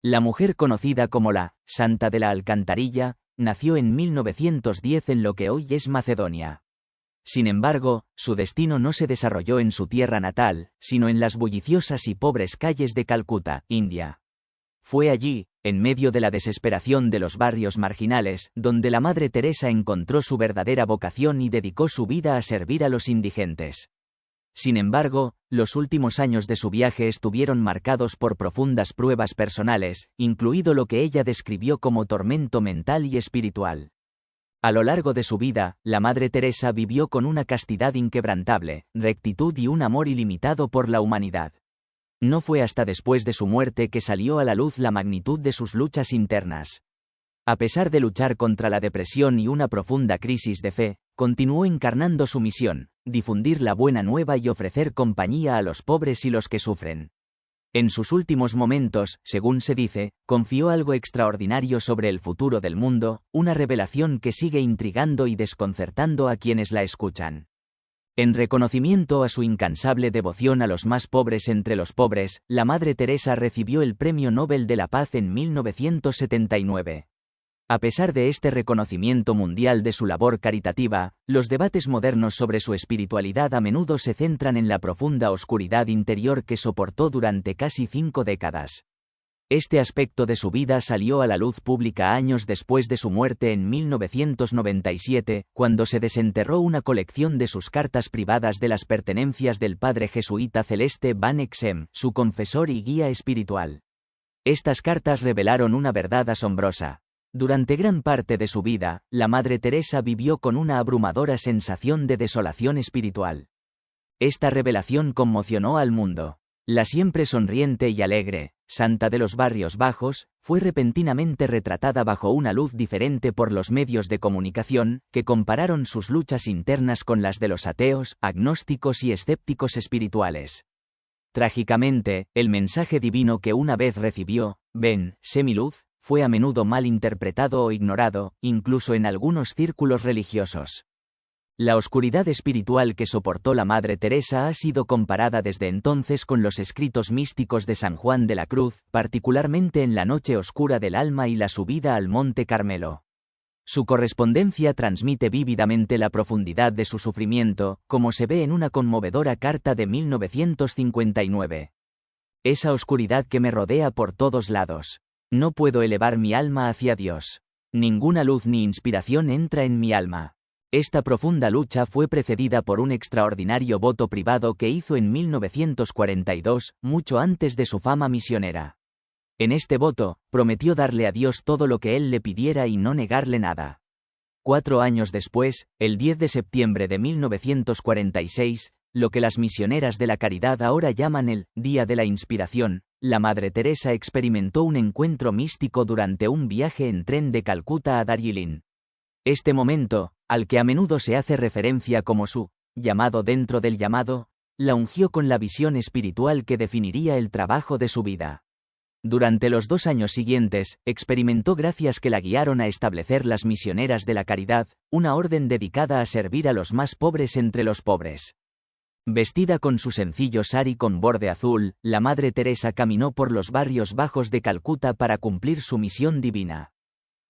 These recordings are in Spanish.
La mujer conocida como la Santa de la Alcantarilla, nació en 1910 en lo que hoy es Macedonia. Sin embargo, su destino no se desarrolló en su tierra natal, sino en las bulliciosas y pobres calles de Calcuta, India. Fue allí, en medio de la desesperación de los barrios marginales, donde la Madre Teresa encontró su verdadera vocación y dedicó su vida a servir a los indigentes. Sin embargo, los últimos años de su viaje estuvieron marcados por profundas pruebas personales, incluido lo que ella describió como tormento mental y espiritual. A lo largo de su vida, la Madre Teresa vivió con una castidad inquebrantable, rectitud y un amor ilimitado por la humanidad. No fue hasta después de su muerte que salió a la luz la magnitud de sus luchas internas. A pesar de luchar contra la depresión y una profunda crisis de fe, continuó encarnando su misión: difundir la buena nueva y ofrecer compañía a los pobres y los que sufren. En sus últimos momentos, según se dice, confió algo extraordinario sobre el futuro del mundo, una revelación que sigue intrigando y desconcertando a quienes la escuchan. En reconocimiento a su incansable devoción a los más pobres entre los pobres, la Madre Teresa recibió el Premio Nobel de la Paz en 1979. A pesar de este reconocimiento mundial de su labor caritativa, los debates modernos sobre su espiritualidad a menudo se centran en la profunda oscuridad interior que soportó durante casi 5 décadas. Este aspecto de su vida salió a la luz pública años después de su muerte en 1997, cuando se desenterró una colección de sus cartas privadas de las pertenencias del padre jesuita Celeste Van Exem, su confesor y guía espiritual. Estas cartas revelaron una verdad asombrosa. Durante gran parte de su vida, la Madre Teresa vivió con una abrumadora sensación de desolación espiritual. Esta revelación conmocionó al mundo. La siempre sonriente y alegre Santa de los barrios bajos fue repentinamente retratada bajo una luz diferente por los medios de comunicación, que compararon sus luchas internas con las de los ateos, agnósticos y escépticos espirituales. Trágicamente, el mensaje divino que una vez recibió, ven, sé mi luz, fue a menudo mal interpretado o ignorado, incluso en algunos círculos religiosos. La oscuridad espiritual que soportó la Madre Teresa ha sido comparada desde entonces con los escritos místicos de San Juan de la Cruz, particularmente en la noche oscura del alma y la subida al Monte Carmelo. Su correspondencia transmite vívidamente la profundidad de su sufrimiento, como se ve en una conmovedora carta de 1959. Esa oscuridad que me rodea por todos lados. No puedo elevar mi alma hacia Dios. Ninguna luz ni inspiración entra en mi alma. Esta profunda lucha fue precedida por un extraordinario voto privado que hizo en 1942, mucho antes de su fama misionera. En este voto, prometió darle a Dios todo lo que él le pidiera y no negarle nada. 4 años después, el 10 de septiembre de 1946, lo que las misioneras de la caridad ahora llaman el Día de la Inspiración, la Madre Teresa experimentó un encuentro místico durante un viaje en tren de Calcuta a Darjeeling. Este momento, al que a menudo se hace referencia como su llamado dentro del llamado, la ungió con la visión espiritual que definiría el trabajo de su vida. Durante los 2 años siguientes, experimentó gracias que la guiaron a establecer las Misioneras de la Caridad, una orden dedicada a servir a los más pobres entre los pobres. Vestida con su sencillo sari con borde azul, la Madre Teresa caminó por los barrios bajos de Calcuta para cumplir su misión divina.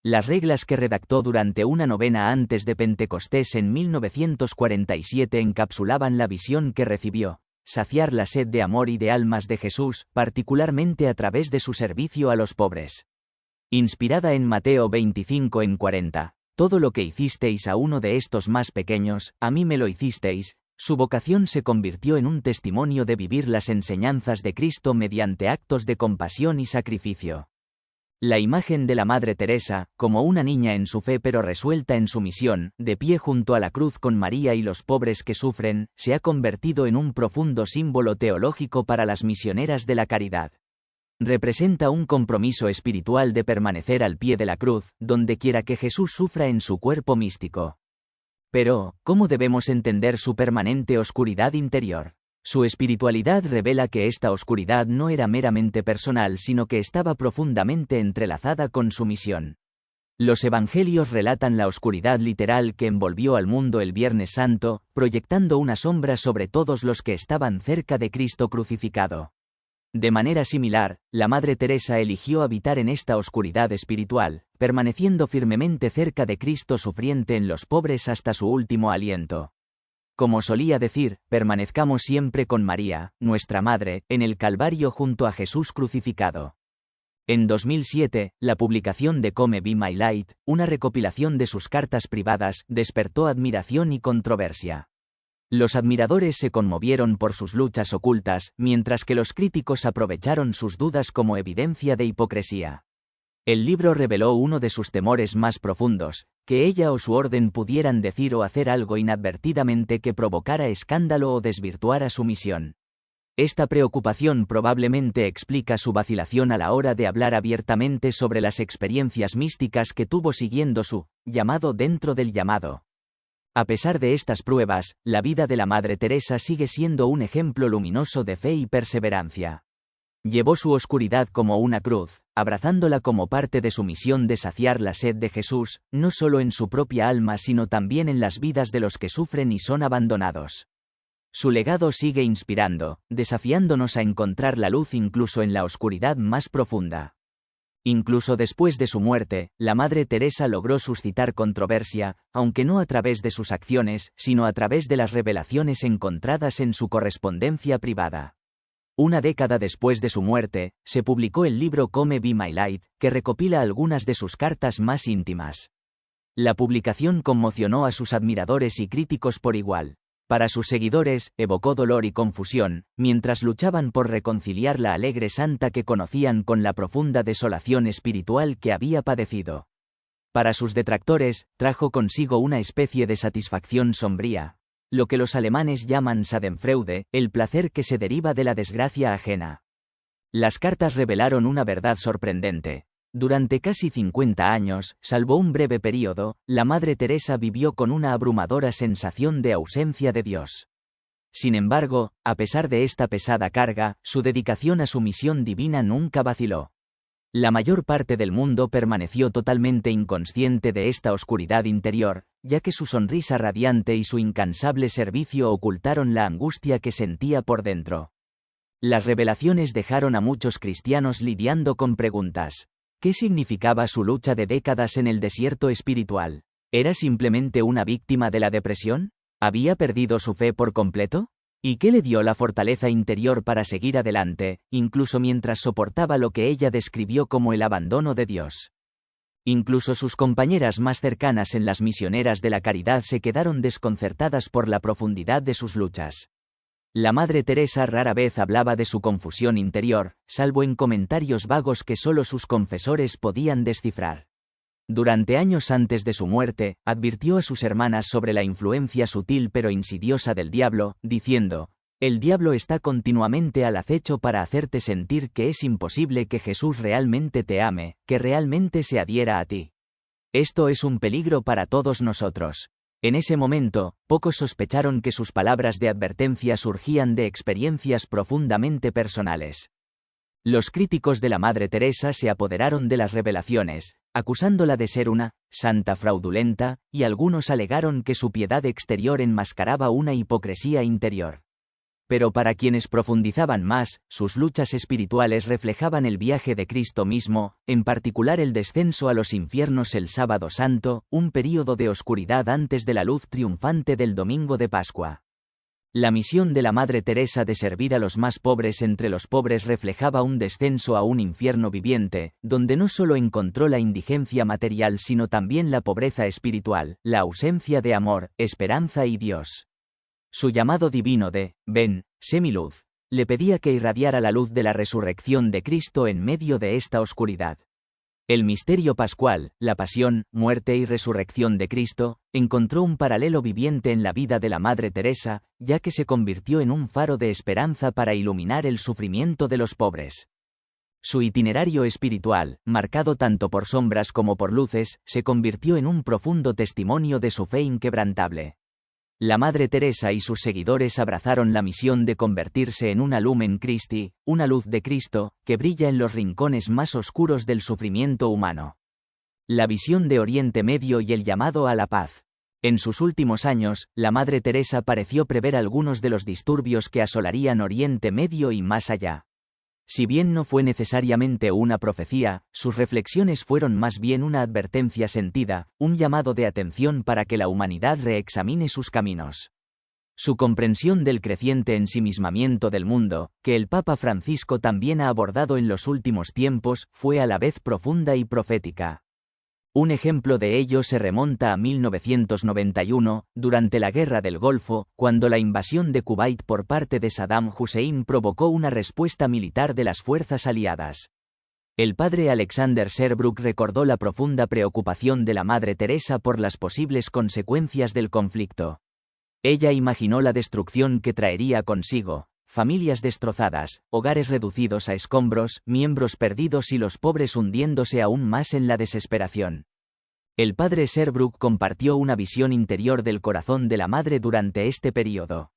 Las reglas que redactó durante una novena antes de Pentecostés en 1947 encapsulaban la visión que recibió: saciar la sed de amor y de almas de Jesús, particularmente a través de su servicio a los pobres. Inspirada en Mateo 25:40, todo lo que hicisteis a uno de estos más pequeños, a mí me lo hicisteis, su vocación se convirtió en un testimonio de vivir las enseñanzas de Cristo mediante actos de compasión y sacrificio. La imagen de la Madre Teresa, como una niña en su fe pero resuelta en su misión, de pie junto a la cruz con María y los pobres que sufren, se ha convertido en un profundo símbolo teológico para las misioneras de la caridad. Representa un compromiso espiritual de permanecer al pie de la cruz, donde quiera que Jesús sufra en su cuerpo místico. Pero, ¿cómo debemos entender su permanente oscuridad interior? Su espiritualidad revela que esta oscuridad no era meramente personal, sino que estaba profundamente entrelazada con su misión. Los evangelios relatan la oscuridad literal que envolvió al mundo el Viernes Santo, proyectando una sombra sobre todos los que estaban cerca de Cristo crucificado. De manera similar, la Madre Teresa eligió habitar en esta oscuridad espiritual, permaneciendo firmemente cerca de Cristo sufriente en los pobres hasta su último aliento. Como solía decir, permanezcamos siempre con María, nuestra Madre, en el Calvario junto a Jesús crucificado. En 2007, la publicación de Come Be My Light, una recopilación de sus cartas privadas, despertó admiración y controversia. Los admiradores se conmovieron por sus luchas ocultas, mientras que los críticos aprovecharon sus dudas como evidencia de hipocresía. El libro reveló uno de sus temores más profundos, que ella o su orden pudieran decir o hacer algo inadvertidamente que provocara escándalo o desvirtuara su misión. Esta preocupación probablemente explica su vacilación a la hora de hablar abiertamente sobre las experiencias místicas que tuvo siguiendo su llamado dentro del llamado. A pesar de estas pruebas, la vida de la Madre Teresa sigue siendo un ejemplo luminoso de fe y perseverancia. Llevó su oscuridad como una cruz, abrazándola como parte de su misión de saciar la sed de Jesús, no solo en su propia alma sino también en las vidas de los que sufren y son abandonados. Su legado sigue inspirando, desafiándonos a encontrar la luz incluso en la oscuridad más profunda. Incluso después de su muerte, la Madre Teresa logró suscitar controversia, aunque no a través de sus acciones, sino a través de las revelaciones encontradas en su correspondencia privada. Una década después de su muerte, se publicó el libro Come Be My Light, que recopila algunas de sus cartas más íntimas. La publicación conmocionó a sus admiradores y críticos por igual. Para sus seguidores, evocó dolor y confusión, mientras luchaban por reconciliar la alegre santa que conocían con la profunda desolación espiritual que había padecido. Para sus detractores, trajo consigo una especie de satisfacción sombría, lo que los alemanes llaman Schadenfreude, el placer que se deriva de la desgracia ajena. Las cartas revelaron una verdad sorprendente. Durante casi 50 años, salvo un breve período, la Madre Teresa vivió con una abrumadora sensación de ausencia de Dios. Sin embargo, a pesar de esta pesada carga, su dedicación a su misión divina nunca vaciló. La mayor parte del mundo permaneció totalmente inconsciente de esta oscuridad interior, ya que su sonrisa radiante y su incansable servicio ocultaron la angustia que sentía por dentro. Las revelaciones dejaron a muchos cristianos lidiando con preguntas. ¿Qué significaba su lucha de décadas en el desierto espiritual? ¿Era simplemente una víctima de la depresión? ¿Había perdido su fe por completo? ¿Y qué le dio la fortaleza interior para seguir adelante, incluso mientras soportaba lo que ella describió como el abandono de Dios? Incluso sus compañeras más cercanas en las misioneras de la caridad se quedaron desconcertadas por la profundidad de sus luchas. La Madre Teresa rara vez hablaba de su confusión interior, salvo en comentarios vagos que solo sus confesores podían descifrar. Durante años antes de su muerte, advirtió a sus hermanas sobre la influencia sutil pero insidiosa del diablo, diciendo: «El diablo está continuamente al acecho para hacerte sentir que es imposible que Jesús realmente te ame, que realmente se adhiera a ti. Esto es un peligro para todos nosotros». En ese momento, pocos sospecharon que sus palabras de advertencia surgían de experiencias profundamente personales. Los críticos de la Madre Teresa se apoderaron de las revelaciones, acusándola de ser una santa fraudulenta, y algunos alegaron que su piedad exterior enmascaraba una hipocresía interior. Pero para quienes profundizaban más, sus luchas espirituales reflejaban el viaje de Cristo mismo, en particular el descenso a los infiernos el Sábado Santo, un período de oscuridad antes de la luz triunfante del Domingo de Pascua. La misión de la Madre Teresa de servir a los más pobres entre los pobres reflejaba un descenso a un infierno viviente, donde no solo encontró la indigencia material sino también la pobreza espiritual, la ausencia de amor, esperanza y Dios. Su llamado divino de «Ven, sé mi luz», le pedía que irradiara la luz de la resurrección de Cristo en medio de esta oscuridad. El misterio pascual, la pasión, muerte y resurrección de Cristo, encontró un paralelo viviente en la vida de la Madre Teresa, ya que se convirtió en un faro de esperanza para iluminar el sufrimiento de los pobres. Su itinerario espiritual, marcado tanto por sombras como por luces, se convirtió en un profundo testimonio de su fe inquebrantable. La Madre Teresa y sus seguidores abrazaron la misión de convertirse en una Lumen Christi, una luz de Cristo, que brilla en los rincones más oscuros del sufrimiento humano. La visión de Oriente Medio y el llamado a la paz. En sus últimos años, la Madre Teresa pareció prever algunos de los disturbios que asolarían Oriente Medio y más allá. Si bien no fue necesariamente una profecía, sus reflexiones fueron más bien una advertencia sentida, un llamado de atención para que la humanidad reexamine sus caminos. Su comprensión del creciente ensimismamiento del mundo, que el Papa Francisco también ha abordado en los últimos tiempos, fue a la vez profunda y profética. Un ejemplo de ello se remonta a 1991, durante la Guerra del Golfo, cuando la invasión de Kuwait por parte de Saddam Hussein provocó una respuesta militar de las fuerzas aliadas. El padre Alexander Serbrook recordó la profunda preocupación de la Madre Teresa por las posibles consecuencias del conflicto. Ella imaginó la destrucción que traería consigo: familias destrozadas, hogares reducidos a escombros, miembros perdidos y los pobres hundiéndose aún más en la desesperación. El padre Serbrook compartió una visión interior del corazón de la madre durante este período.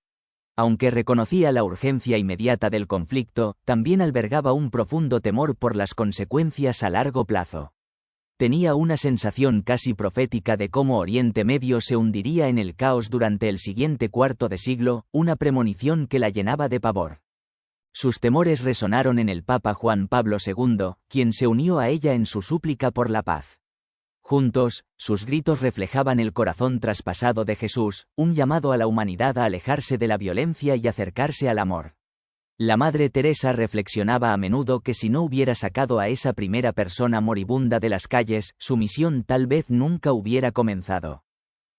Aunque reconocía la urgencia inmediata del conflicto, también albergaba un profundo temor por las consecuencias a largo plazo. Tenía una sensación casi profética de cómo Oriente Medio se hundiría en el caos durante el siguiente cuarto de siglo, una premonición que la llenaba de pavor. Sus temores resonaron en el Papa Juan Pablo II, quien se unió a ella en su súplica por la paz. Juntos, sus gritos reflejaban el corazón traspasado de Jesús, un llamado a la humanidad a alejarse de la violencia y acercarse al amor. La Madre Teresa reflexionaba a menudo que si no hubiera sacado a esa primera persona moribunda de las calles, su misión tal vez nunca hubiera comenzado.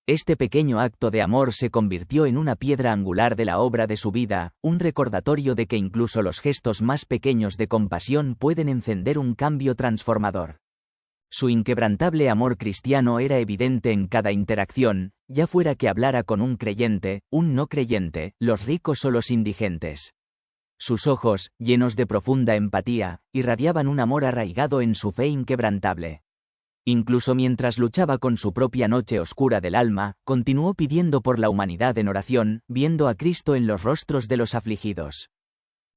Este pequeño acto de amor se convirtió en una piedra angular de la obra de su vida, un recordatorio de que incluso los gestos más pequeños de compasión pueden encender un cambio transformador. Su inquebrantable amor cristiano era evidente en cada interacción, ya fuera que hablara con un creyente, un no creyente, los ricos o los indigentes. Sus ojos, llenos de profunda empatía, irradiaban un amor arraigado en su fe inquebrantable. Incluso mientras luchaba con su propia noche oscura del alma, continuó pidiendo por la humanidad en oración, viendo a Cristo en los rostros de los afligidos.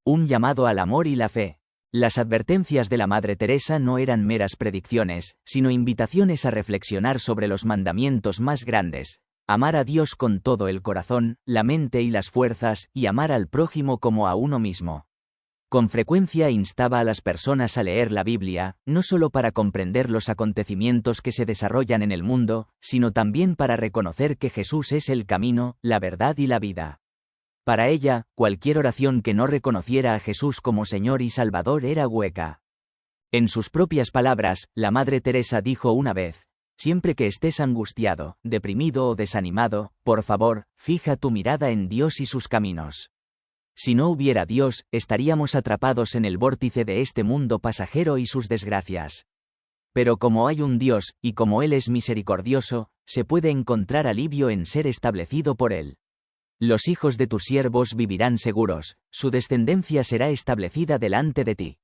Un llamado al amor y la fe. Las advertencias de la Madre Teresa no eran meras predicciones, sino invitaciones a reflexionar sobre los mandamientos más grandes: amar a Dios con todo el corazón, la mente y las fuerzas, y amar al prójimo como a uno mismo. Con frecuencia instaba a las personas a leer la Biblia, no solo para comprender los acontecimientos que se desarrollan en el mundo, sino también para reconocer que Jesús es el camino, la verdad y la vida. Para ella, cualquier oración que no reconociera a Jesús como Señor y Salvador era hueca. En sus propias palabras, la Madre Teresa dijo una vez: siempre que estés angustiado, deprimido o desanimado, por favor, fija tu mirada en Dios y sus caminos. Si no hubiera Dios, estaríamos atrapados en el vórtice de este mundo pasajero y sus desgracias. Pero como hay un Dios, y como Él es misericordioso, se puede encontrar alivio en ser establecido por Él. Los hijos de tus siervos vivirán seguros, su descendencia será establecida delante de ti.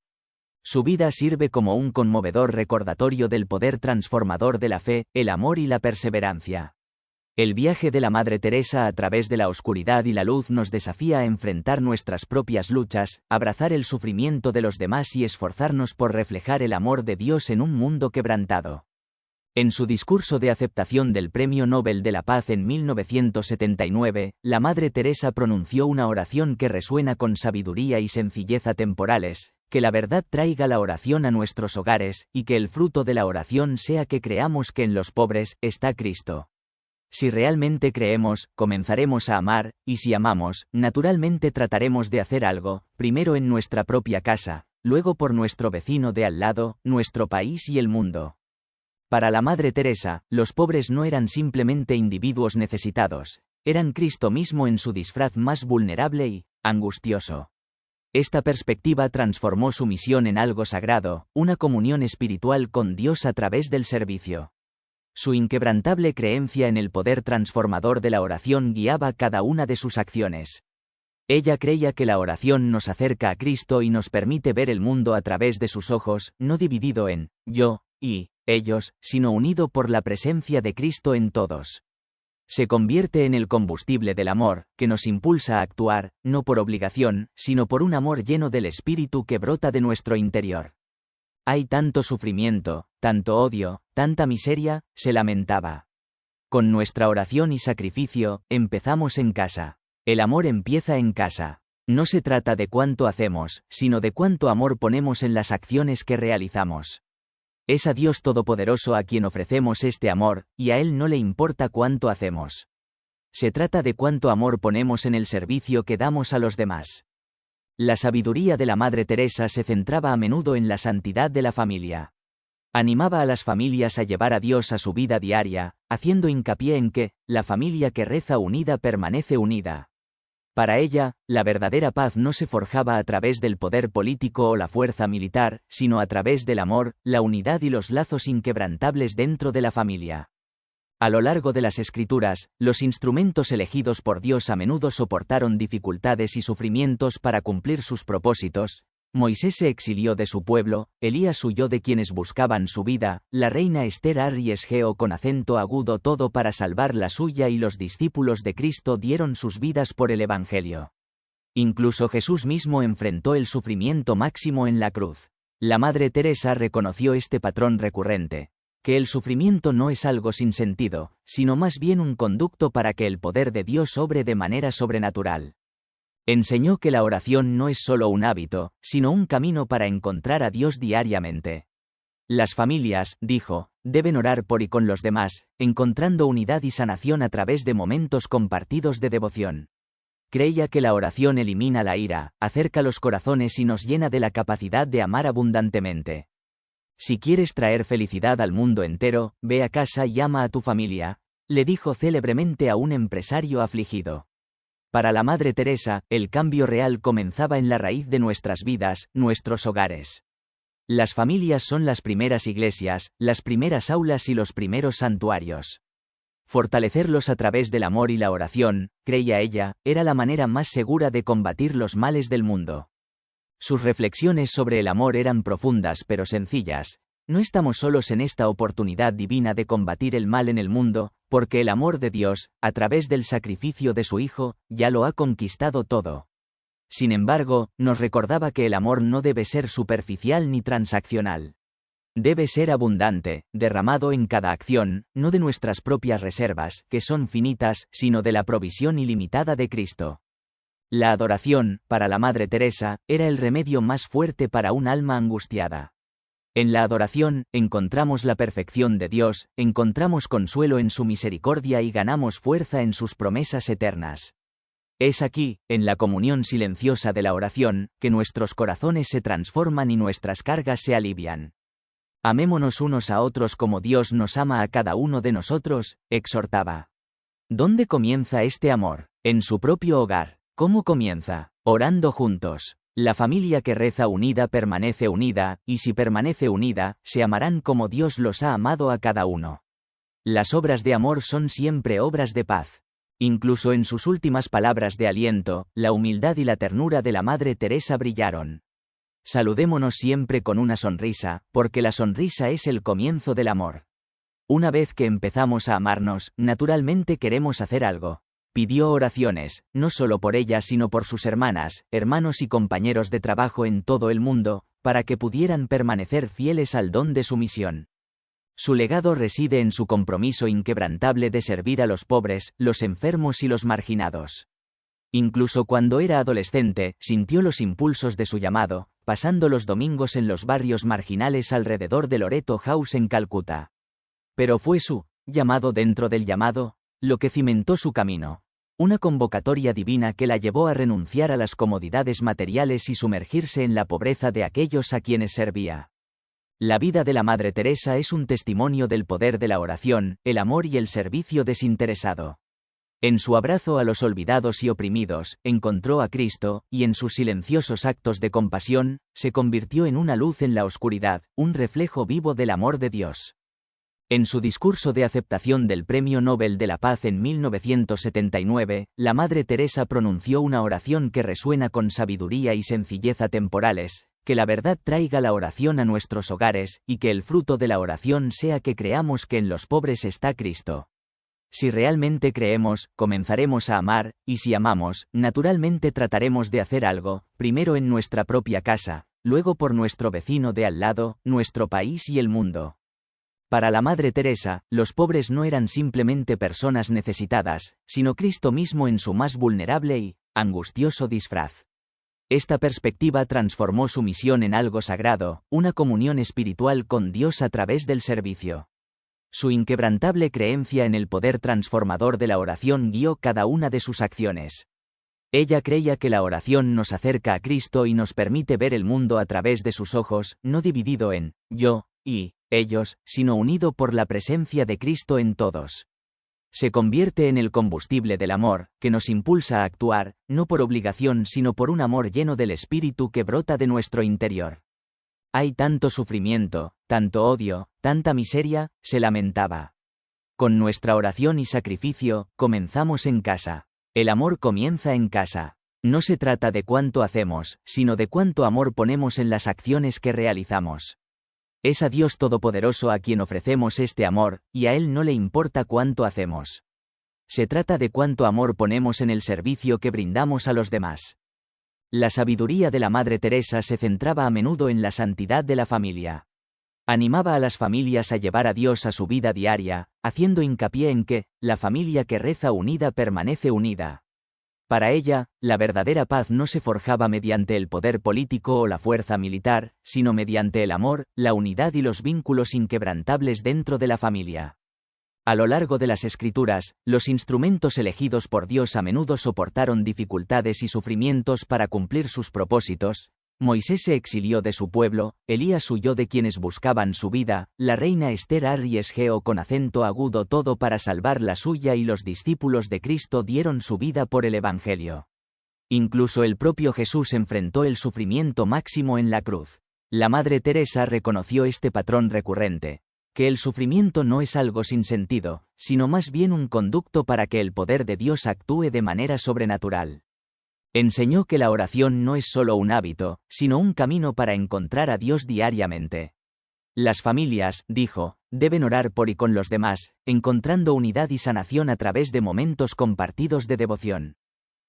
Su vida sirve como un conmovedor recordatorio del poder transformador de la fe, el amor y la perseverancia. El viaje de la Madre Teresa a través de la oscuridad y la luz nos desafía a enfrentar nuestras propias luchas, abrazar el sufrimiento de los demás y esforzarnos por reflejar el amor de Dios en un mundo quebrantado. En su discurso de aceptación del Premio Nobel de la Paz en 1979, la Madre Teresa pronunció una oración que resuena con sabiduría y sencillez atemporales: que la verdad traiga la oración a nuestros hogares, y que el fruto de la oración sea que creamos que en los pobres está Cristo. Si realmente creemos, comenzaremos a amar, y si amamos, naturalmente trataremos de hacer algo, primero en nuestra propia casa, luego por nuestro vecino de al lado, nuestro país y el mundo. Para la Madre Teresa, los pobres no eran simplemente individuos necesitados, eran Cristo mismo en su disfraz más vulnerable y angustioso. Esta perspectiva transformó su misión en algo sagrado, una comunión espiritual con Dios a través del servicio. Su inquebrantable creencia en el poder transformador de la oración guiaba cada una de sus acciones. Ella creía que la oración nos acerca a Cristo y nos permite ver el mundo a través de sus ojos, no dividido en yo y ellos, sino unido por la presencia de Cristo en todos. Se convierte en el combustible del amor, que nos impulsa a actuar, no por obligación, sino por un amor lleno del Espíritu que brota de nuestro interior. Hay tanto sufrimiento, tanto odio, tanta miseria, se lamentaba. Con nuestra oración y sacrificio, empezamos en casa. El amor empieza en casa. No se trata de cuánto hacemos, sino de cuánto amor ponemos en las acciones que realizamos. Es a Dios Todopoderoso a quien ofrecemos este amor, y a Él no le importa cuánto hacemos. Se trata de cuánto amor ponemos en el servicio que damos a los demás. La sabiduría de la Madre Teresa se centraba a menudo en la santidad de la familia. Animaba a las familias a llevar a Dios a su vida diaria, haciendo hincapié en que, la familia que reza unida permanece unida. Para ella, la verdadera paz no se forjaba a través del poder político o la fuerza militar, sino a través del amor, la unidad y los lazos inquebrantables dentro de la familia. A lo largo de las Escrituras, los instrumentos elegidos por Dios a menudo soportaron dificultades y sufrimientos para cumplir sus propósitos. Moisés se exilió de su pueblo, Elías huyó de quienes buscaban su vida, la reina Esther arriesgó con acento agudo todo para salvar la suya y los discípulos de Cristo dieron sus vidas por el Evangelio. Incluso Jesús mismo enfrentó el sufrimiento máximo en la cruz. La Madre Teresa reconoció este patrón recurrente, que el sufrimiento no es algo sin sentido, sino más bien un conducto para que el poder de Dios obre de manera sobrenatural. Enseñó que la oración no es solo un hábito, sino un camino para encontrar a Dios diariamente. Las familias, dijo, deben orar por y con los demás, encontrando unidad y sanación a través de momentos compartidos de devoción. Creía que la oración elimina la ira, acerca los corazones y nos llena de la capacidad de amar abundantemente. Si quieres traer felicidad al mundo entero, ve a casa y ama a tu familia, le dijo célebremente a un empresario afligido. Para la Madre Teresa, el cambio real comenzaba en la raíz de nuestras vidas, nuestros hogares. Las familias son las primeras iglesias, las primeras aulas y los primeros santuarios. Fortalecerlos a través del amor y la oración, creía ella, era la manera más segura de combatir los males del mundo. Sus reflexiones sobre el amor eran profundas pero sencillas. No estamos solos en esta oportunidad divina de combatir el mal en el mundo, porque el amor de Dios, a través del sacrificio de su Hijo, ya lo ha conquistado todo. Sin embargo, nos recordaba que el amor no debe ser superficial ni transaccional. Debe ser abundante, derramado en cada acción, no de nuestras propias reservas, que son finitas, sino de la provisión ilimitada de Cristo. La adoración, para la Madre Teresa, era el remedio más fuerte para un alma angustiada. En la adoración, encontramos la perfección de Dios, encontramos consuelo en su misericordia y ganamos fuerza en sus promesas eternas. Es aquí, en la comunión silenciosa de la oración, que nuestros corazones se transforman y nuestras cargas se alivian. Amémonos unos a otros como Dios nos ama a cada uno de nosotros, exhortaba. ¿Dónde comienza este amor? En su propio hogar. ¿Cómo comienza? Orando juntos. La familia que reza unida permanece unida, y si permanece unida, se amarán como Dios los ha amado a cada uno. Las obras de amor son siempre obras de paz. Incluso en sus últimas palabras de aliento, la humildad y la ternura de la Madre Teresa brillaron. Saludémonos siempre con una sonrisa, porque la sonrisa es el comienzo del amor. Una vez que empezamos a amarnos, naturalmente queremos hacer algo. Pidió oraciones, no solo por ella sino por sus hermanas, hermanos y compañeros de trabajo en todo el mundo, para que pudieran permanecer fieles al don de su misión. Su legado reside en su compromiso inquebrantable de servir a los pobres, los enfermos y los marginados. Incluso cuando era adolescente, sintió los impulsos de su llamado, pasando los domingos en los barrios marginales alrededor de Loreto House en Calcuta. Pero fue su llamado dentro del llamado lo que cimentó su camino. Una convocatoria divina que la llevó a renunciar a las comodidades materiales y sumergirse en la pobreza de aquellos a quienes servía. La vida de la Madre Teresa es un testimonio del poder de la oración, el amor y el servicio desinteresado. En su abrazo a los olvidados y oprimidos, encontró a Cristo, y en sus silenciosos actos de compasión, se convirtió en una luz en la oscuridad, un reflejo vivo del amor de Dios. En su discurso de aceptación del Premio Nobel de la Paz en 1979, la Madre Teresa pronunció una oración que resuena con sabiduría y sencillez atemporales: que la verdad traiga la oración a nuestros hogares, y que el fruto de la oración sea que creamos que en los pobres está Cristo. Si realmente creemos, comenzaremos a amar, y si amamos, naturalmente trataremos de hacer algo, primero en nuestra propia casa, luego por nuestro vecino de al lado, nuestro país y el mundo. Para la Madre Teresa, los pobres no eran simplemente personas necesitadas, sino Cristo mismo en su más vulnerable y angustioso disfraz. Esta perspectiva transformó su misión en algo sagrado, una comunión espiritual con Dios a través del servicio. Su inquebrantable creencia en el poder transformador de la oración guió cada una de sus acciones. Ella creía que la oración nos acerca a Cristo y nos permite ver el mundo a través de sus ojos, no dividido en yo y ellos, sino unido por la presencia de Cristo en todos. Se convierte en el combustible del amor, que nos impulsa a actuar, no por obligación sino por un amor lleno del Espíritu que brota de nuestro interior. Hay tanto sufrimiento, tanto odio, tanta miseria, se lamentaba. Con nuestra oración y sacrificio, comenzamos en casa. El amor comienza en casa. No se trata de cuánto hacemos, sino de cuánto amor ponemos en las acciones que realizamos. Es a Dios Todopoderoso a quien ofrecemos este amor, y a Él no le importa cuánto hacemos. Se trata de cuánto amor ponemos en el servicio que brindamos a los demás. La sabiduría de la Madre Teresa se centraba a menudo en la santidad de la familia. Animaba a las familias a llevar a Dios a su vida diaria, haciendo hincapié en que, la familia que reza unida permanece unida. Para ella, la verdadera paz no se forjaba mediante el poder político o la fuerza militar, sino mediante el amor, la unidad y los vínculos inquebrantables dentro de la familia. A lo largo de las Escrituras, los instrumentos elegidos por Dios a menudo soportaron dificultades y sufrimientos para cumplir sus propósitos. Moisés se exilió de su pueblo, Elías huyó de quienes buscaban su vida, la reina Esther arriesgó con acento agudo todo para salvar la suya y los discípulos de Cristo dieron su vida por el Evangelio. Incluso el propio Jesús enfrentó el sufrimiento máximo en la cruz. La Madre Teresa reconoció este patrón recurrente, que el sufrimiento no es algo sin sentido, sino más bien un conducto para que el poder de Dios actúe de manera sobrenatural. Enseñó que la oración no es solo un hábito, sino un camino para encontrar a Dios diariamente. Las familias, dijo, deben orar por y con los demás, encontrando unidad y sanación a través de momentos compartidos de devoción.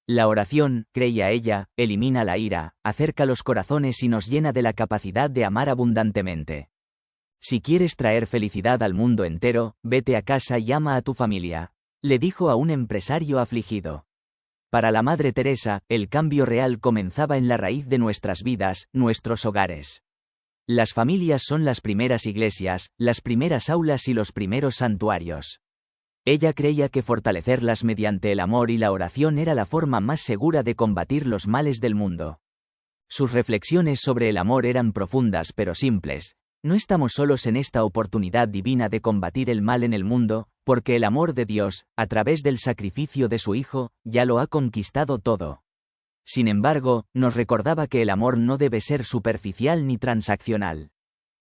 La oración, creía ella, elimina la ira, acerca los corazones y nos llena de la capacidad de amar abundantemente. Si quieres traer felicidad al mundo entero, vete a casa y ama a tu familia, le dijo a un empresario afligido. Para la Madre Teresa, el cambio real comenzaba en la raíz de nuestras vidas, nuestros hogares. Las familias son las primeras iglesias, las primeras aulas y los primeros santuarios. Ella creía que fortalecerlas mediante el amor y la oración era la forma más segura de combatir los males del mundo. Sus reflexiones sobre el amor eran profundas pero simples. No estamos solos en esta oportunidad divina de combatir el mal en el mundo, porque el amor de Dios, a través del sacrificio de su Hijo, ya lo ha conquistado todo. Sin embargo, nos recordaba que el amor no debe ser superficial ni transaccional.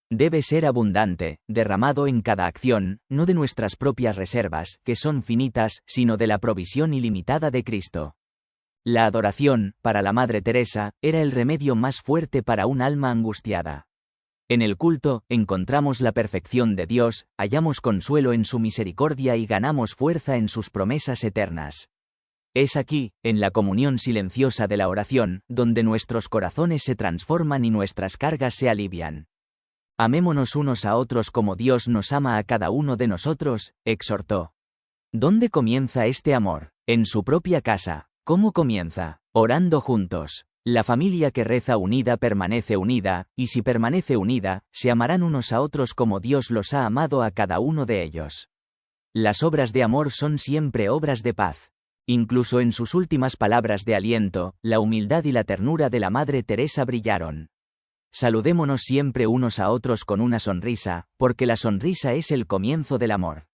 Debe ser abundante, derramado en cada acción, no de nuestras propias reservas, que son finitas, sino de la provisión ilimitada de Cristo. La adoración, para la Madre Teresa, era el remedio más fuerte para un alma angustiada. En el culto, encontramos la perfección de Dios, hallamos consuelo en su misericordia y ganamos fuerza en sus promesas eternas. Es aquí, en la comunión silenciosa de la oración, donde nuestros corazones se transforman y nuestras cargas se alivian. Amémonos unos a otros como Dios nos ama a cada uno de nosotros, exhortó. ¿Dónde comienza este amor? En su propia casa. ¿Cómo comienza? Orando juntos. La familia que reza unida permanece unida, y si permanece unida, se amarán unos a otros como Dios los ha amado a cada uno de ellos. Las obras de amor son siempre obras de paz. Incluso en sus últimas palabras de aliento, la humildad y la ternura de la Madre Teresa brillaron. Saludémonos siempre unos a otros con una sonrisa, porque la sonrisa es el comienzo del amor.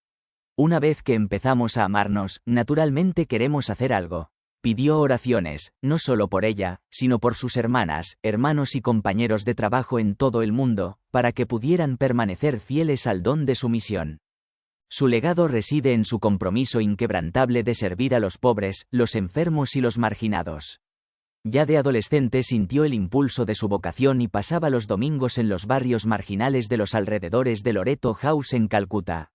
Una vez que empezamos a amarnos, naturalmente queremos hacer algo. Pidió oraciones, no solo por ella, sino por sus hermanas, hermanos y compañeros de trabajo en todo el mundo, para que pudieran permanecer fieles al don de su misión. Su legado reside en su compromiso inquebrantable de servir a los pobres, los enfermos y los marginados. Ya de adolescente sintió el impulso de su vocación y pasaba los domingos en los barrios marginales de los alrededores de Loreto House en Calcuta.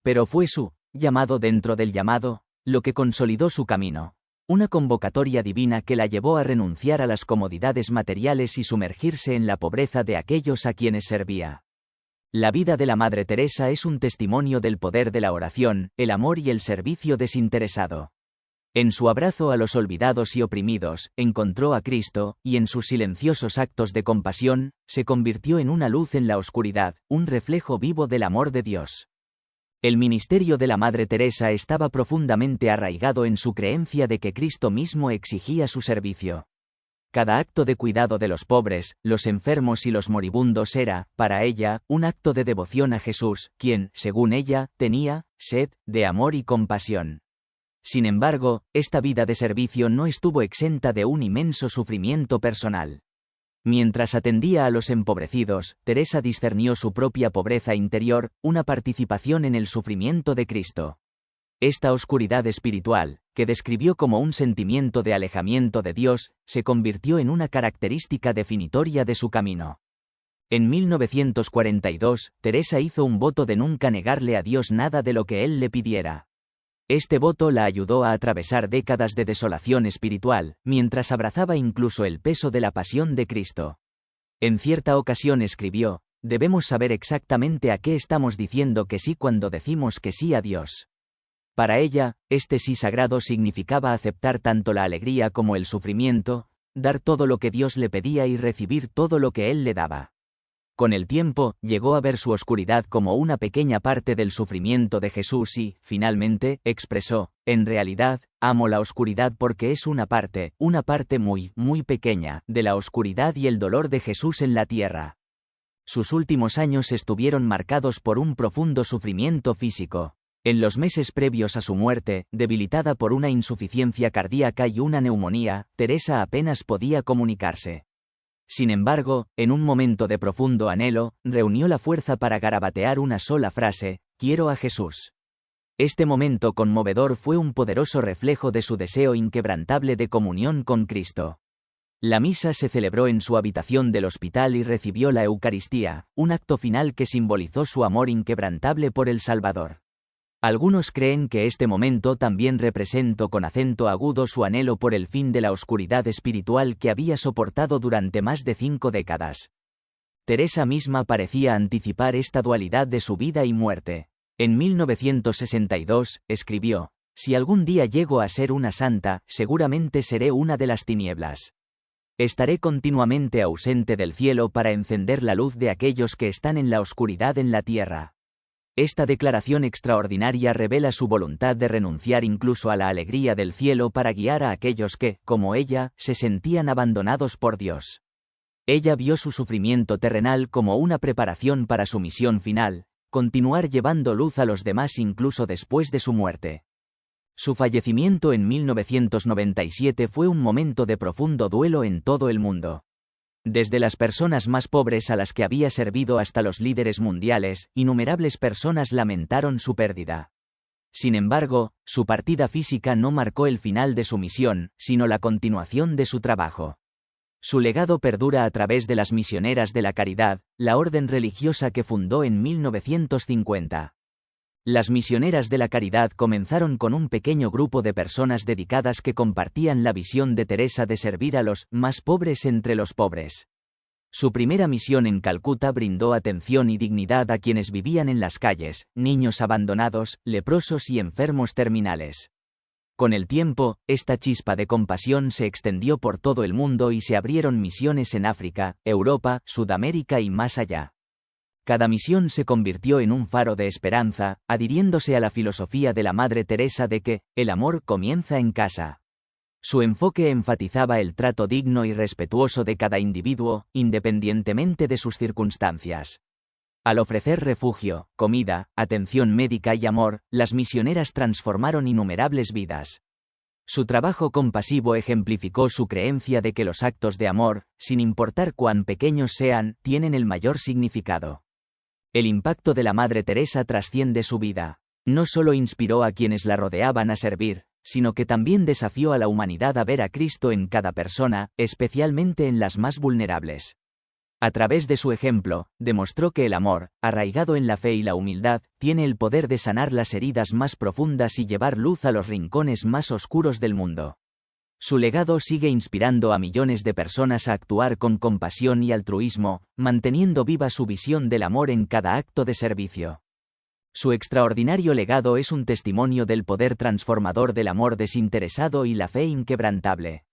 Pero fue su llamado dentro del llamado, lo que consolidó su camino. Una convocatoria divina que la llevó a renunciar a las comodidades materiales y sumergirse en la pobreza de aquellos a quienes servía. La vida de la Madre Teresa es un testimonio del poder de la oración, el amor y el servicio desinteresado. En su abrazo a los olvidados y oprimidos, encontró a Cristo, y en sus silenciosos actos de compasión, se convirtió en una luz en la oscuridad, un reflejo vivo del amor de Dios. El ministerio de la Madre Teresa estaba profundamente arraigado en su creencia de que Cristo mismo exigía su servicio. Cada acto de cuidado de los pobres, los enfermos y los moribundos era, para ella, un acto de devoción a Jesús, quien, según ella, tenía sed de amor y compasión. Sin embargo, esta vida de servicio no estuvo exenta de un inmenso sufrimiento personal. Mientras atendía a los empobrecidos, Teresa discernió su propia pobreza interior, una participación en el sufrimiento de Cristo. Esta oscuridad espiritual, que describió como un sentimiento de alejamiento de Dios, se convirtió en una característica definitoria de su camino. En 1942, Teresa hizo un voto de nunca negarle a Dios nada de lo que Él le pidiera. Este voto la ayudó a atravesar décadas de desolación espiritual, mientras abrazaba incluso el peso de la pasión de Cristo. En cierta ocasión escribió: «Debemos saber exactamente a qué estamos diciendo que sí cuando decimos que sí a Dios». Para ella, este sí sagrado significaba aceptar tanto la alegría como el sufrimiento, dar todo lo que Dios le pedía y recibir todo lo que Él le daba. Con el tiempo, llegó a ver su oscuridad como una pequeña parte del sufrimiento de Jesús y, finalmente, expresó: «En realidad, amo la oscuridad porque es una parte muy, muy pequeña, de la oscuridad y el dolor de Jesús en la tierra». Sus últimos años estuvieron marcados por un profundo sufrimiento físico. En los meses previos a su muerte, debilitada por una insuficiencia cardíaca y una neumonía, Teresa apenas podía comunicarse. Sin embargo, en un momento de profundo anhelo, reunió la fuerza para garabatear una sola frase: «Quiero a Jesús». Este momento conmovedor fue un poderoso reflejo de su deseo inquebrantable de comunión con Cristo. La misa se celebró en su habitación del hospital y recibió la Eucaristía, un acto final que simbolizó su amor inquebrantable por el Salvador. Algunos creen que este momento también representó con acento agudo su anhelo por el fin de la oscuridad espiritual que había soportado durante más de 5 décadas. Teresa misma parecía anticipar esta dualidad de su vida y muerte. En 1962, escribió: «Si algún día llego a ser una santa, seguramente seré una de las tinieblas. Estaré continuamente ausente del cielo para encender la luz de aquellos que están en la oscuridad en la tierra». Esta declaración extraordinaria revela su voluntad de renunciar incluso a la alegría del cielo para guiar a aquellos que, como ella, se sentían abandonados por Dios. Ella vio su sufrimiento terrenal como una preparación para su misión final: continuar llevando luz a los demás incluso después de su muerte. Su fallecimiento en 1997 fue un momento de profundo duelo en todo el mundo. Desde las personas más pobres a las que había servido hasta los líderes mundiales, innumerables personas lamentaron su pérdida. Sin embargo, su partida física no marcó el final de su misión, sino la continuación de su trabajo. Su legado perdura a través de las Misioneras de la Caridad, la orden religiosa que fundó en 1950. Las Misioneras de la Caridad comenzaron con un pequeño grupo de personas dedicadas que compartían la visión de Teresa de servir a los más pobres entre los pobres. Su primera misión en Calcuta brindó atención y dignidad a quienes vivían en las calles, niños abandonados, leprosos y enfermos terminales. Con el tiempo, esta chispa de compasión se extendió por todo el mundo y se abrieron misiones en África, Europa, Sudamérica y más allá. Cada misión se convirtió en un faro de esperanza, adhiriéndose a la filosofía de la Madre Teresa de que el amor comienza en casa. Su enfoque enfatizaba el trato digno y respetuoso de cada individuo, independientemente de sus circunstancias. Al ofrecer refugio, comida, atención médica y amor, las misioneras transformaron innumerables vidas. Su trabajo compasivo ejemplificó su creencia de que los actos de amor, sin importar cuán pequeños sean, tienen el mayor significado. El impacto de la Madre Teresa trasciende su vida. No solo inspiró a quienes la rodeaban a servir, sino que también desafió a la humanidad a ver a Cristo en cada persona, especialmente en las más vulnerables. A través de su ejemplo, demostró que el amor, arraigado en la fe y la humildad, tiene el poder de sanar las heridas más profundas y llevar luz a los rincones más oscuros del mundo. Su legado sigue inspirando a millones de personas a actuar con compasión y altruismo, manteniendo viva su visión del amor en cada acto de servicio. Su extraordinario legado es un testimonio del poder transformador del amor desinteresado y la fe inquebrantable.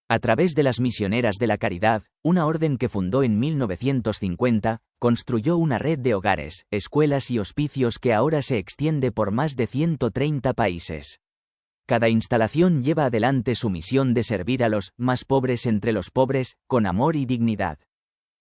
A través de las Misioneras de la Caridad, una orden que fundó en 1950, construyó una red de hogares, escuelas y hospicios que ahora se extiende por más de 130 países. Cada instalación lleva adelante su misión de servir a los más pobres entre los pobres, con amor y dignidad.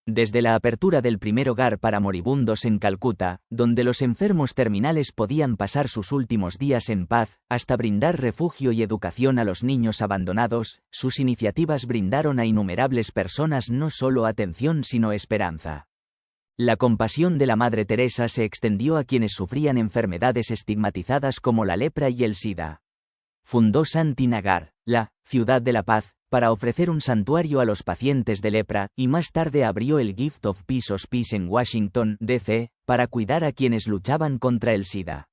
Desde la apertura del primer hogar para moribundos en Calcuta, donde los enfermos terminales podían pasar sus últimos días en paz, hasta brindar refugio y educación a los niños abandonados, sus iniciativas brindaron a innumerables personas no solo atención sino esperanza. La compasión de la Madre Teresa se extendió a quienes sufrían enfermedades estigmatizadas como la lepra y el SIDA. Fundó Santi Nagar, la Ciudad de la Paz, para ofrecer un santuario a los pacientes de lepra, y más tarde abrió el Gift of Peace Hospice en Washington, D.C., para cuidar a quienes luchaban contra el SIDA.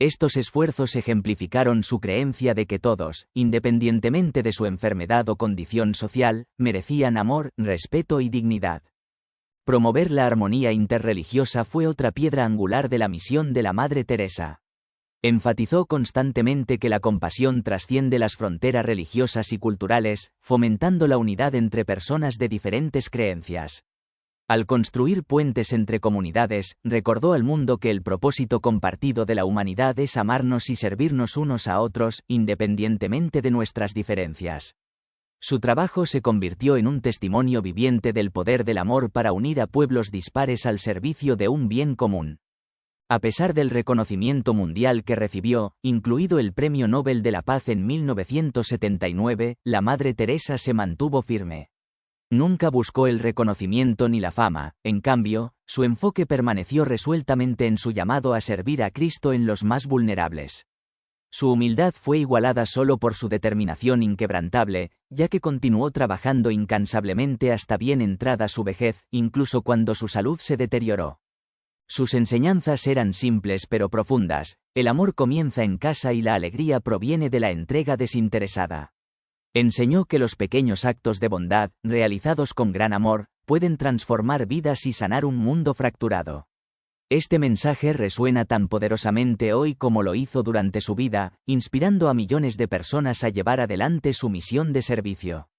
Estos esfuerzos ejemplificaron su creencia de que todos, independientemente de su enfermedad o condición social, merecían amor, respeto y dignidad. Promover la armonía interreligiosa fue otra piedra angular de la misión de la Madre Teresa. Enfatizó constantemente que la compasión trasciende las fronteras religiosas y culturales, fomentando la unidad entre personas de diferentes creencias. Al construir puentes entre comunidades, recordó al mundo que el propósito compartido de la humanidad es amarnos y servirnos unos a otros, independientemente de nuestras diferencias. Su trabajo se convirtió en un testimonio viviente del poder del amor para unir a pueblos dispares al servicio de un bien común. A pesar del reconocimiento mundial que recibió, incluido el Premio Nobel de la Paz en 1979, la Madre Teresa se mantuvo firme. Nunca buscó el reconocimiento ni la fama, en cambio, su enfoque permaneció resueltamente en su llamado a servir a Cristo en los más vulnerables. Su humildad fue igualada solo por su determinación inquebrantable, ya que continuó trabajando incansablemente hasta bien entrada su vejez, incluso cuando su salud se deterioró. Sus enseñanzas eran simples pero profundas: el amor comienza en casa y la alegría proviene de la entrega desinteresada. Enseñó que los pequeños actos de bondad, realizados con gran amor, pueden transformar vidas y sanar un mundo fracturado. Este mensaje resuena tan poderosamente hoy como lo hizo durante su vida, inspirando a millones de personas a llevar adelante su misión de servicio.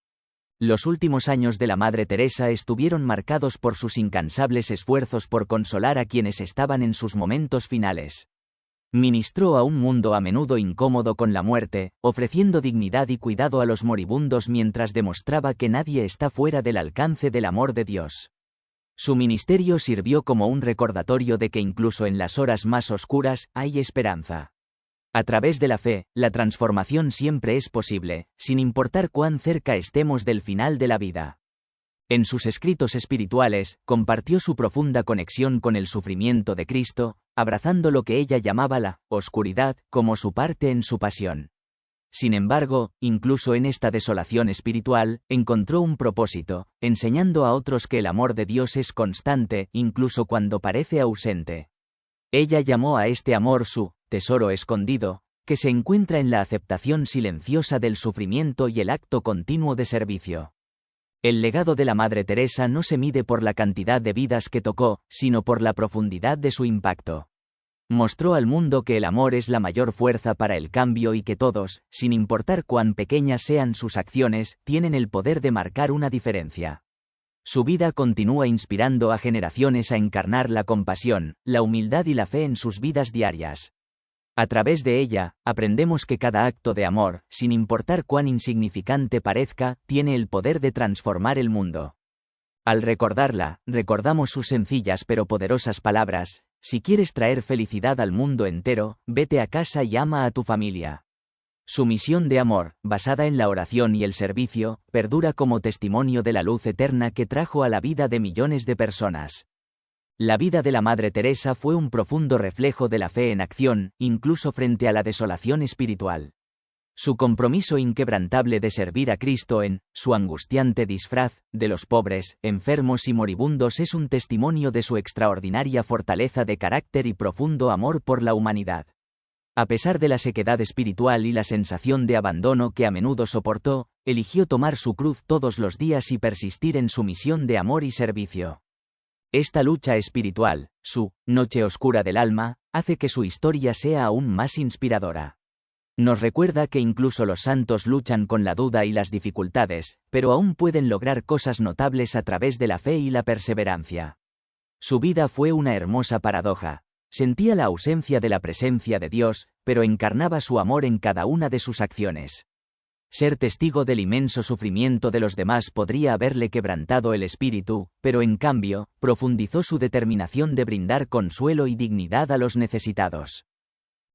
Los últimos años de la Madre Teresa estuvieron marcados por sus incansables esfuerzos por consolar a quienes estaban en sus momentos finales. Ministró a un mundo a menudo incómodo con la muerte, ofreciendo dignidad y cuidado a los moribundos mientras demostraba que nadie está fuera del alcance del amor de Dios. Su ministerio sirvió como un recordatorio de que incluso en las horas más oscuras hay esperanza. A través de la fe, la transformación siempre es posible, sin importar cuán cerca estemos del final de la vida. En sus escritos espirituales, compartió su profunda conexión con el sufrimiento de Cristo, abrazando lo que ella llamaba la oscuridad como su parte en su pasión. Sin embargo, incluso en esta desolación espiritual, encontró un propósito, enseñando a otros que el amor de Dios es constante, incluso cuando parece ausente. Ella llamó a este amor su tesoro escondido, que se encuentra en la aceptación silenciosa del sufrimiento y el acto continuo de servicio. El legado de la Madre Teresa no se mide por la cantidad de vidas que tocó, sino por la profundidad de su impacto. Mostró al mundo que el amor es la mayor fuerza para el cambio y que todos, sin importar cuán pequeñas sean sus acciones, tienen el poder de marcar una diferencia. Su vida continúa inspirando a generaciones a encarnar la compasión, la humildad y la fe en sus vidas diarias. A través de ella, aprendemos que cada acto de amor, sin importar cuán insignificante parezca, tiene el poder de transformar el mundo. Al recordarla, recordamos sus sencillas pero poderosas palabras: si quieres traer felicidad al mundo entero, vete a casa y ama a tu familia. Su misión de amor, basada en la oración y el servicio, perdura como testimonio de la luz eterna que trajo a la vida de millones de personas. La vida de la Madre Teresa fue un profundo reflejo de la fe en acción, incluso frente a la desolación espiritual. Su compromiso inquebrantable de servir a Cristo en su angustiante disfraz de los pobres, enfermos y moribundos es un testimonio de su extraordinaria fortaleza de carácter y profundo amor por la humanidad. A pesar de la sequedad espiritual y la sensación de abandono que a menudo soportó, eligió tomar su cruz todos los días y persistir en su misión de amor y servicio. Esta lucha espiritual, su noche oscura del alma, hace que su historia sea aún más inspiradora. Nos recuerda que incluso los santos luchan con la duda y las dificultades, pero aún pueden lograr cosas notables a través de la fe y la perseverancia. Su vida fue una hermosa paradoja. Sentía la ausencia de la presencia de Dios, pero encarnaba su amor en cada una de sus acciones. Ser testigo del inmenso sufrimiento de los demás podría haberle quebrantado el espíritu, pero en cambio, profundizó su determinación de brindar consuelo y dignidad a los necesitados.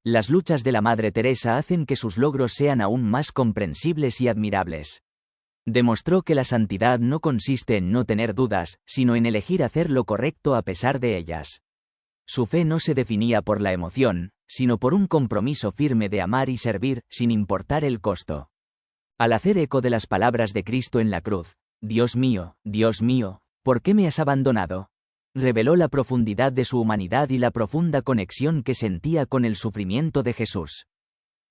Las luchas de la Madre Teresa hacen que sus logros sean aún más comprensibles y admirables. Demostró que la santidad no consiste en no tener dudas, sino en elegir hacer lo correcto a pesar de ellas. Su fe no se definía por la emoción, sino por un compromiso firme de amar y servir, sin importar el costo. Al hacer eco de las palabras de Cristo en la cruz, Dios mío, ¿por qué me has abandonado?, reveló la profundidad de su humanidad y la profunda conexión que sentía con el sufrimiento de Jesús.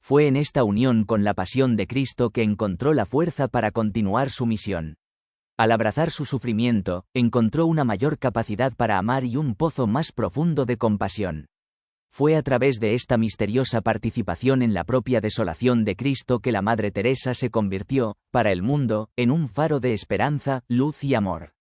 Fue en esta unión con la pasión de Cristo que encontró la fuerza para continuar su misión. Al abrazar su sufrimiento, encontró una mayor capacidad para amar y un pozo más profundo de compasión. Fue a través de esta misteriosa participación en la propia desolación de Cristo que la Madre Teresa se convirtió, para el mundo, en un faro de esperanza, luz y amor.